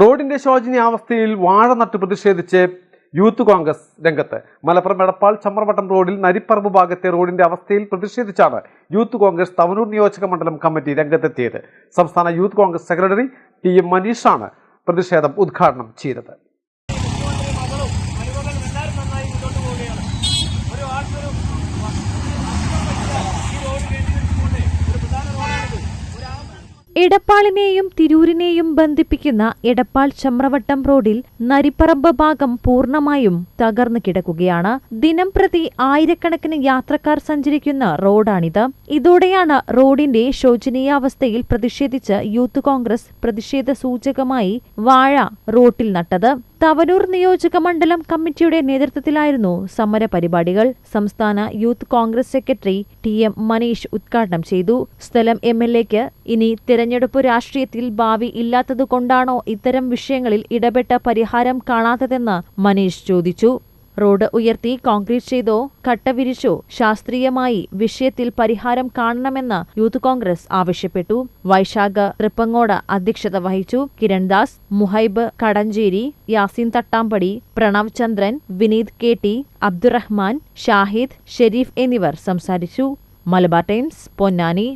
റോഡിന്റെ ശോചനീയാവസ്ഥയിൽ വാഴ നട്ട് പ്രതിഷേധിച്ച് യൂത്ത് കോൺഗ്രസ് രംഗത്ത്. മലപ്പുറം എടപ്പാൾ ചമ്രവട്ടം റോഡിൽ നരിപ്പറമ്പ് ഭാഗത്തെ റോഡിന്റെ അവസ്ഥയിൽ പ്രതിഷേധിച്ചാണ് യൂത്ത് കോൺഗ്രസ് തവനൂർ നിയോജക മണ്ഡലം കമ്മിറ്റി രംഗത്തെത്തിയത്. സംസ്ഥാന യൂത്ത് കോൺഗ്രസ് സെക്രട്ടറി TM മനീഷാണ് പ്രതിഷേധം ഉദ്ഘാടനം ചെയ്തത്. എടപ്പാളിനെയും തിരൂരിനെയും ബന്ധിപ്പിക്കുന്ന എടപ്പാൾ ചമ്രവട്ടം റോഡിൽ നരിപ്പറമ്പ് ഭാഗം പൂർണ്ണമായും തകർന്നു കിടക്കുകയാണ്. ദിനംപ്രതി ആയിരക്കണക്കിന് യാത്രക്കാർ സഞ്ചരിക്കുന്ന റോഡാണിത്. ഇതോടെയാണ് റോഡിന്റെ ശോചനീയാവസ്ഥയിൽ പ്രതിഷേധിച്ച് യൂത്ത് കോൺഗ്രസ് പ്രതിഷേധ സൂചകമായി വാഴ റോട്ടിൽ നട്ടത്. തവനൂർ നിയോജക മണ്ഡലം കമ്മിറ്റിയുടെ നേതൃത്വത്തിലായിരുന്നു സമര പരിപാടികൾ. സംസ്ഥാന youth Congress secretary TM Manish ഉദ്ഘാടനം ചെയ്തു. സ്ഥലം MLAക്ക് ഇനി തിരഞ്ഞെടുപ്പ് രാഷ്ട്രീയത്തിൽ ഭാവി ഇല്ലാത്തതുകൊണ്ടാണോ ഇത്തരം വിഷയങ്ങളിൽ ഇടപെട്ട് പരിഹാരം കാണാത്തതെന്ന് മനീഷ് ചോദിച്ചു. റോഡ് ഉയർത്തി കോൺക്രീറ്റ് ചെയ്തോ കട്ട വിരിച്ചോ ശാസ്ത്രീയമായി വിഷയത്തിൽ പരിഹാരം കാണണമെന്ന് യൂത്ത് കോൺഗ്രസ് ആവശ്യപ്പെട്ടു. വൈശാഖ് തൃപ്പങ്ങോട് അധ്യക്ഷത വഹിച്ചു. കിരൺദാസ്, മുഹൈബ് കടഞ്ചേരി, യാസീൻ തട്ടാമ്പടി, പ്രണവ് ചന്ദ്രൻ, വിനീത് KT, അബ്ദുറഹ്മാൻ, ഷാഹിദ്, ഷെരീഫ് എന്നിവർ സംസാരിച്ചു. മലബാർ ടൈംസ്, പൊന്നാനി.